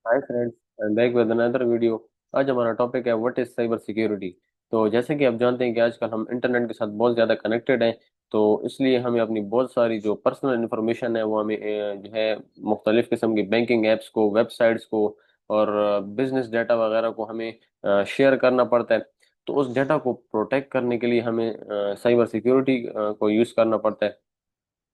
Hi friends, I am back with another video. आज हमारा topic है व्हाट इज साइबर सिक्योरिटी। तो जैसे कि आप जानते हैं कि आजकल हम इंटरनेट के साथ बहुत ज़्यादा कनेक्टेड हैं। तो इसलिए हमें अपनी बहुत सारी जो पर्सनल इंफॉर्मेशन है वो हमें जो है मुख्तलिफ किस्म की बैंकिंग एप्स को, वेबसाइट्स को और बिजनेस डाटा वगैरह को हमें शेयर करना पड़ता है। तो उस डाटा को प्रोटेक्ट करने के लिए हमें साइबर सिक्योरिटी को यूज़ करना पड़ता है।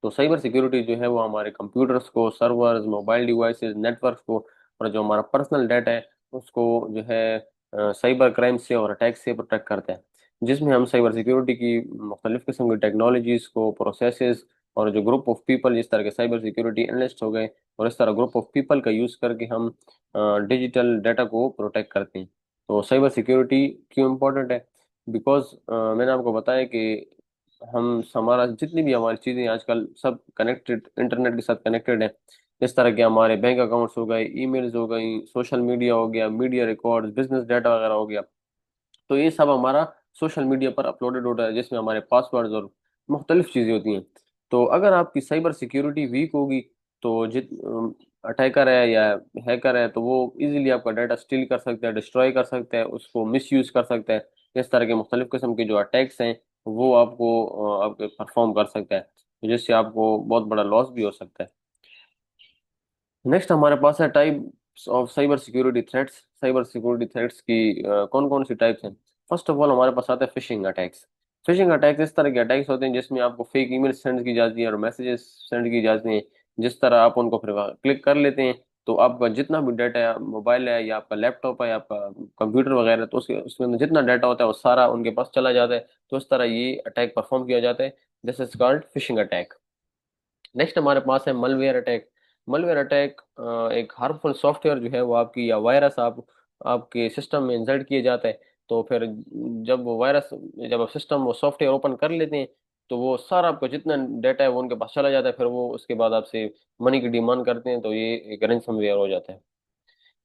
तो साइबर सिक्योरिटी जो है वो हमारे कंप्यूटर्स को, सर्वर्स, मोबाइल डिवाइसेस, नेटवर्क्स को और जो हमारा पर्सनल डाटा है उसको जो है साइबर क्राइम से और अटैक से प्रोटेक्ट करता है। जिसमें हम साइबर सिक्योरिटी की मुख्तलिफ किस्म की टेक्नोलॉजीज को, प्रोसेसेस और जो ग्रुप ऑफ पीपल, जिस तरह के साइबर सिक्योरिटी एनालिस्ट हो गए और इस तरह ग्रुप ऑफ पीपल का यूज़ करके हम डिजिटल डाटा को प्रोटेक्ट करते हैं। तो साइबर सिक्योरिटी क्यों इम्पोर्टेंट है? बिकॉज मैंने आपको बताया कि हम हमारा जितनी भी हमारी चीजें आजकल सब कनेक्टेड, इंटरनेट के साथ कनेक्टेड है। इस तरह के हमारे बैंक अकाउंट्स हो गए, ईमेल्स हो गई, सोशल मीडिया हो गया, मीडिया रिकॉर्ड्स, बिजनेस डाटा वगैरह हो गया। तो ये सब हमारा सोशल मीडिया पर अपलोडेड होता है, जिसमें हमारे पासवर्ड्स और मुख्तलिफ चीज़ें होती हैं। तो अगर आपकी साइबर सिक्योरिटी वीक होगी तो जित अटैकर है या हैकर है तो वो इजीली आपका डाटा स्टील कर सकता है, डिस्ट्रॉय कर सकता है, उसको मिसयूज कर सकता है। इस तरह के मुख्तलिफ किस्म के जो अटैक्स हैं वो आपको आपके परफॉर्म कर सकता है, जिससे आपको बहुत बड़ा लॉस भी हो सकता है। नेक्स्ट हमारे पास है types of cyber security threats. Cyber security threats की कौन कौन सी टाइप्स हैं? फर्स्ट ऑफ ऑल हमारे पास आता है फिशिंग अटैक्स। फिशिंग अटैक्स इस तरह के अटैक्स होते हैं जिसमें आपको फेक ईमेल सेंड की जाती है और मैसेजेस सेंड की जाती हैं। जिस तरह आप उनको फिर क्लिक कर लेते हैं तो आपका जितना भी डाटा है, मोबाइल है या आपका लैपटॉप है या आपका कंप्यूटर वगैरह, तो उसके उसमें अंदर जितना डाटा होता है वो सारा उनके पास चला जाता है। तो इस तरह ये अटैक परफॉर्म किया जाता है। This is called phishing attack. Next हमारे पास है मलवेयर अटैक। मलवेयर अटैक एक हार्मफुल सॉफ्टवेयर जो है वो आपकी या वायरस आपके सिस्टम में इंसर्ट किए जाता है। तो फिर जब वो वायरस, जब आप सिस्टम वो सॉफ्टवेयर ओपन कर लेते हैं तो वो सारा आपका जितना डाटा है वो उनके पास चला जाता है। फिर वो उसके बाद आपसे मनी की डिमांड करते हैं, तो ये एक रैंसमवेयर हो जाता है।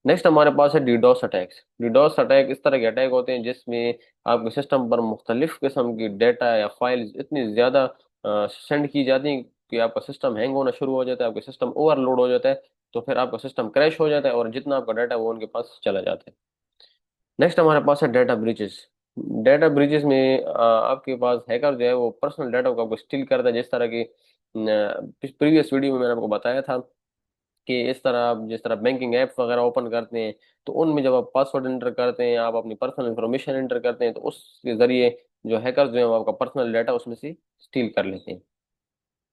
नेक्स्ट हमारे पास है डीडोस अटैक्स। डीडोस अटैक इस तरह के अटैक होते हैं जिसमें आपके सिस्टम पर मुख्तलिफ किस्म की डेटा या फाइल्स इतनी ज़्यादा सेंड की जाती हैं कि आपका सिस्टम हैंग होना शुरू हो जाता है, आपका सिस्टम ओवरलोड हो जाता है। तो फिर आपका सिस्टम क्रैश हो जाता है और जितना आपका डाटा है वो उनके पास चला जाता है। नेक्स्ट हमारे पास है डेटा ब्रीचेस। डेटा ब्रीचेस में आपके पास हैकर जो है वो पर्सनल डाटा को आपको स्टील करता है। जिस तरह की प्रीवियस वीडियो में मैंने आपको बताया था कि इस तरह आप जिस तरह बैंकिंग ऐप वगैरह ओपन करते हैं तो उनमें जब आप पासवर्ड एंटर करते हैं, आप अपनी पर्सनल इंफॉर्मेशन एंटर करते हैं, तो उसके जरिए जो हैकर जो है वो आपका पर्सनल डाटा उसमें से स्टील कर लेते हैं।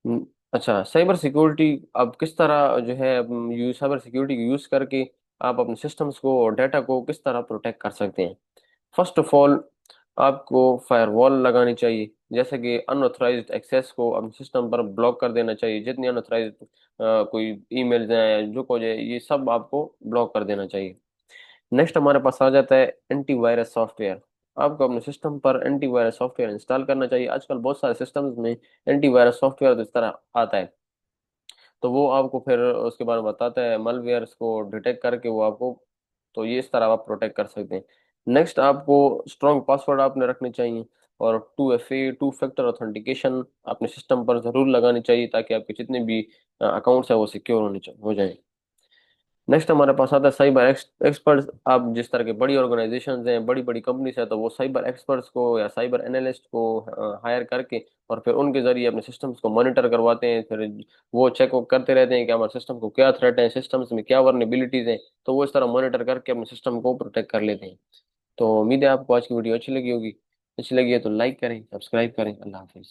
हम्म, अच्छा, साइबर सिक्योरिटी अब किस तरह जो है यूज साइबर सिक्योरिटी को यूज करके आप अपने सिस्टम्स को और डाटा को किस तरह प्रोटेक्ट कर सकते हैं? फर्स्ट ऑफ ऑल आपको फायरवॉल लगानी चाहिए। जैसे कि अनऑथराइज्ड एक्सेस को अपने सिस्टम पर ब्लॉक कर देना चाहिए। जितनी अनऑथराइज्ड कोई ईमेल्स हैं, जो कुछ है, ये सब आपको ब्लॉक कर देना चाहिए। नेक्स्ट हमारे पास आ जाता है एंटीवायरस सॉफ्टवेयर। आपको अपने सिस्टम पर एंटीवायरस सॉफ्टवेयर इंस्टॉल करना चाहिए। आजकल बहुत सारे सिस्टम्स में एंटीवायरस सॉफ्टवेयर तो इस तरह आता है, तो वो आपको फिर उसके बारे में बताता है, मलवेयर्स को डिटेक्ट करके वो आपको, तो ये इस तरह आप प्रोटेक्ट कर सकते हैं। नेक्स्ट आपको स्ट्रॉन्ग पासवर्ड आपने रखने चाहिए और 2FA, टू फैक्टर ऑथेंटिकेशन अपने सिस्टम पर जरूर लगानी चाहिए ताकि आपके जितने भी अकाउंट्स हैं वो सिक्योर हो जाएं। नेक्स्ट हमारे पास आता है साइबर एक्सपर्ट्स। आप जिस तरह के बड़ी ऑर्गेनाइजेशंस हैं, बड़ी बड़ी कंपनीज हैं, तो वो साइबर एक्सपर्ट्स को या साइबर एनालिस्ट को हायर करके और फिर उनके जरिए अपने सिस्टम्स को मॉनिटर करवाते हैं। फिर वो चेक करते रहते हैं कि हमारे सिस्टम को क्या थ्रेट है, सिस्टम्स में क्या वर्नेबिलिटीज हैं, तो वो इस तरह मॉनिटर करके अपने सिस्टम को प्रोटेक्ट कर लेते हैं। तो उम्मीद है आपको आज की वीडियो अच्छी लगी होगी। अच्छी लगी है तो लाइक करें, सब्सक्राइब करें। अल्लाह हाफिज।